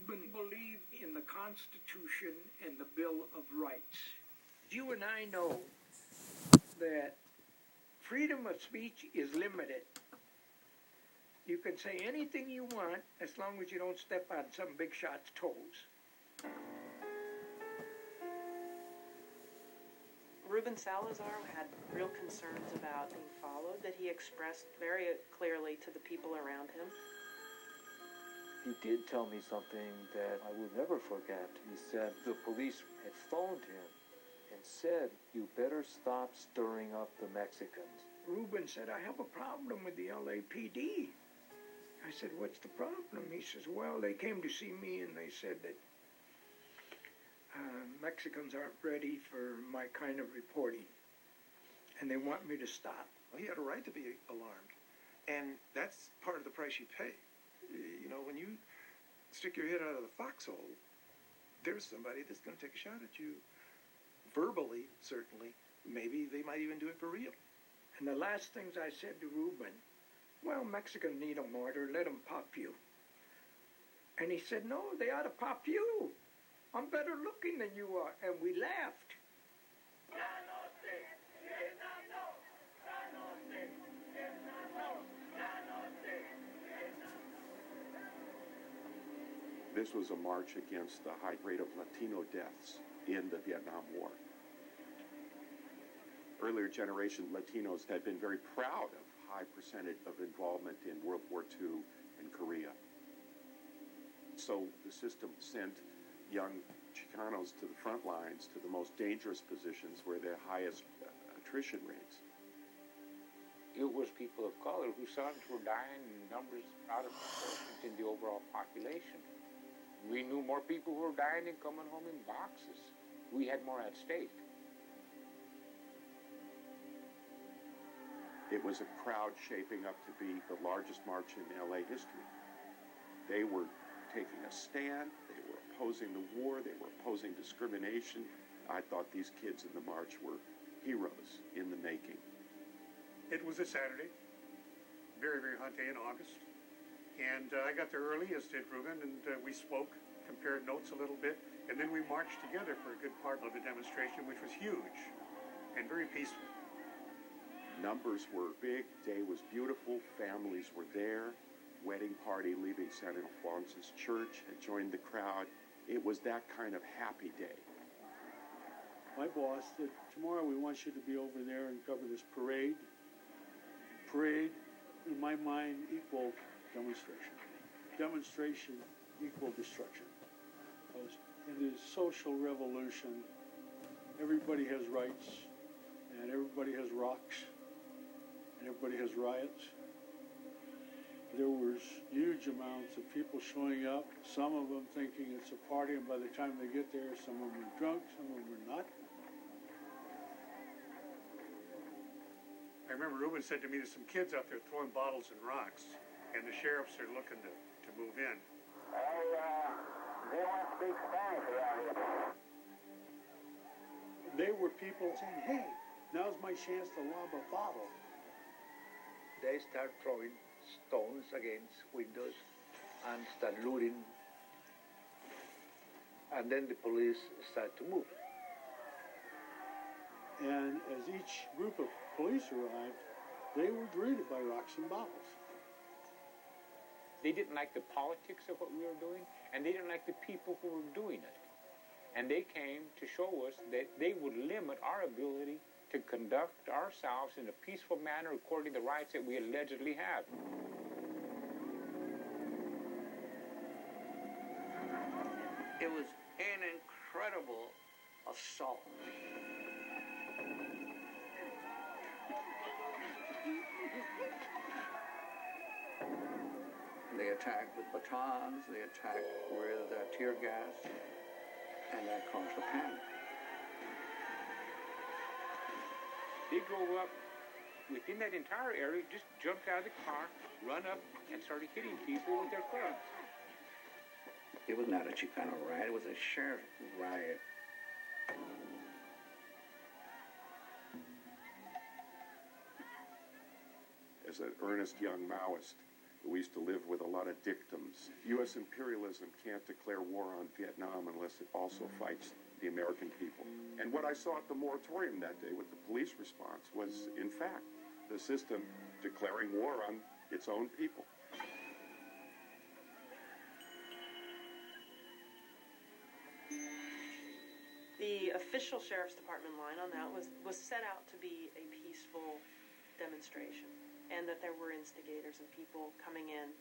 Reuben believed in the Constitution and the Bill of Rights. You and I know that freedom of speech is limited. You can say anything you want as long as you don't step on some big shot's toes. Reuben Salazar had real concerns about being followed that he expressed very clearly to the people around him. He did tell me something that I will never forget. He said the police had phoned him and said, "You better stop stirring up the Mexicans." Reuben said, "I have a problem with the LAPD. I said, "What's the problem?" He says, "Well, they came to see me and they said that Mexicans aren't ready for my kind of reporting, and they want me to stop." Well, he had a right to be alarmed, and that's part of the price you pay. You know, when you stick your head out of the foxhole, there's somebody that's going to take a shot at you. Verbally, certainly. Maybe they might even do it for real. And the last things I said to Reuben, "Well, Mexicans need a mortar, let them pop you." And he said, "No, they ought to pop you. I'm better looking than you are." And we laughed. This was a march against the high rate of Latino deaths in the Vietnam War. Earlier generation Latinos had been very proud of high percentage of involvement in World War II and Korea. So the system sent young Chicanos to the front lines, to the most dangerous positions where the highest attrition rates. It was people of color whose sons were dying in numbers out of proportion in the overall population. We knew more people who were dying and coming home in boxes. We had more at stake. It was a crowd shaping up to be the largest march in LA history. They were taking a stand, they were opposing the war, they were opposing discrimination. I thought these kids in the march were heroes in the making. It was a Saturday, very, very hot day in August. And I got there early, as did Reuben, and we spoke, compared notes a little bit, and then we marched together for a good part of the demonstration, which was huge and very peaceful. Numbers were big, day was beautiful, families were there. Wedding party leaving San Alfonso's church had joined the crowd. It was that kind of happy day. My boss said, "Tomorrow we want you to be over there and cover this parade." Parade, in my mind, equal demonstration. Demonstration equal destruction. Because in this social revolution, everybody has rights, and everybody has rocks, and everybody has riots. There was huge amounts of people showing up, some of them thinking it's a party, and by the time they get there, some of them are drunk, some of them are not. I remember Reuben said to me, "There's some kids out there throwing bottles and rocks, and the sheriffs are looking to move in." They want to speak Spanish around here. They were people saying, "Hey, now's my chance to lob a bottle." They start throwing stones against windows and start looting. And then the police start to move. And as each group of police arrived, they were greeted by rocks and bottles. They didn't like the politics of what we were doing, and they didn't like the people who were doing it. And they came to show us that they would limit our ability to conduct ourselves in a peaceful manner according to the rights that we allegedly have. It was an incredible assault. They attacked with batons, they attacked with tear gas, and that caused a panic. They drove up within that entire area, just jumped out of the car, run up, and started hitting people with their clubs. It was not a Chicano riot, it was a sheriff riot. As an earnest young Maoist who used to live with a lot of dictums, U.S. imperialism can't declare war on Vietnam unless it also fights the American people. And what I saw at the moratorium that day with the police response was, in fact, the system declaring war on its own people. The official sheriff's department line on that was set out to be a peaceful demonstration, and that there were instigators and people coming in,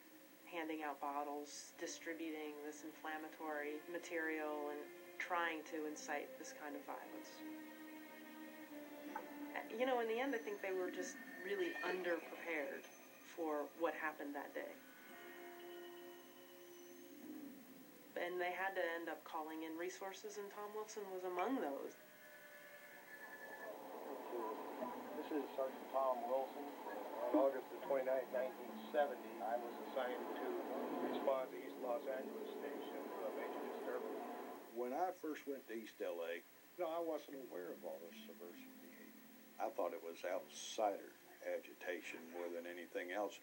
handing out bottles, distributing this inflammatory material, and trying to incite this kind of violence. You know, in the end, I think they were just really underprepared for what happened that day. And they had to end up calling in resources, and Tom Wilson was among those. This is Sergeant Tom Wilson. On August the 29th, 1970, I was assigned to respond to East Los Angeles Station to a major disturbance. When I first went to East LA, I wasn't aware of all this subversive behavior. I thought it was outsider agitation more than anything else.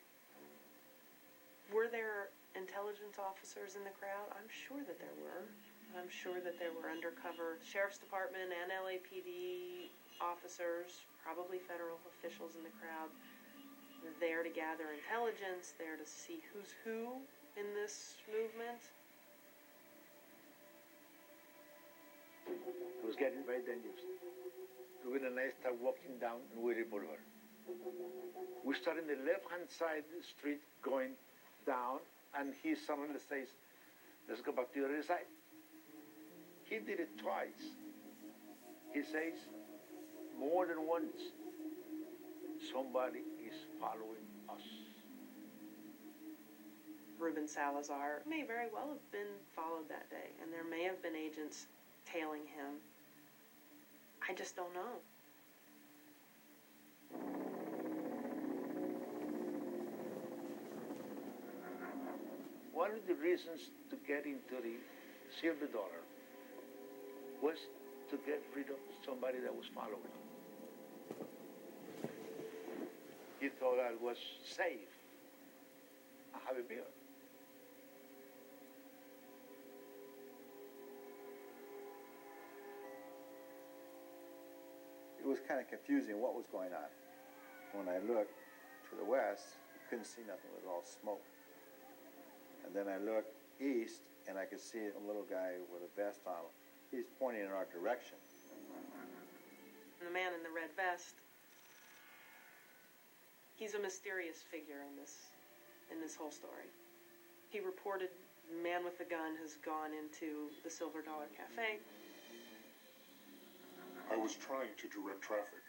Were there intelligence officers in the crowd? I'm sure that there were. I'm sure that there were undercover Sheriff's Department and LAPD officers, probably federal officials in the crowd, there to gather intelligence, there to see who's who in this movement. It was getting very dangerous. Reuben and I started walking down Whittier Boulevard. We started in the left-hand side of the street going down, and he suddenly says, let's go back to the other side. He did it twice. He says, more than once, somebody is following us. Reuben Salazar may very well have been followed that day, and there may have been agents tailing him. I just don't know. One of the reasons to get into the silver dollar was to get rid of somebody that was following him. He thought that was safe. I have a beer. It was kind of confusing what was going on. When I looked to the west, you couldn't see nothing. It was all smoke. And then I looked east, and I could see a little guy with a vest on. He's pointing in our direction. And the man in the red vest, he's a mysterious figure in this whole story. He reported the man with the gun has gone into the Silver Dollar Cafe. I was trying to direct traffic.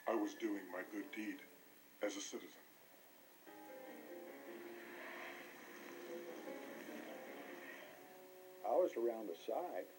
I was doing my good deed as a citizen. I was around the side.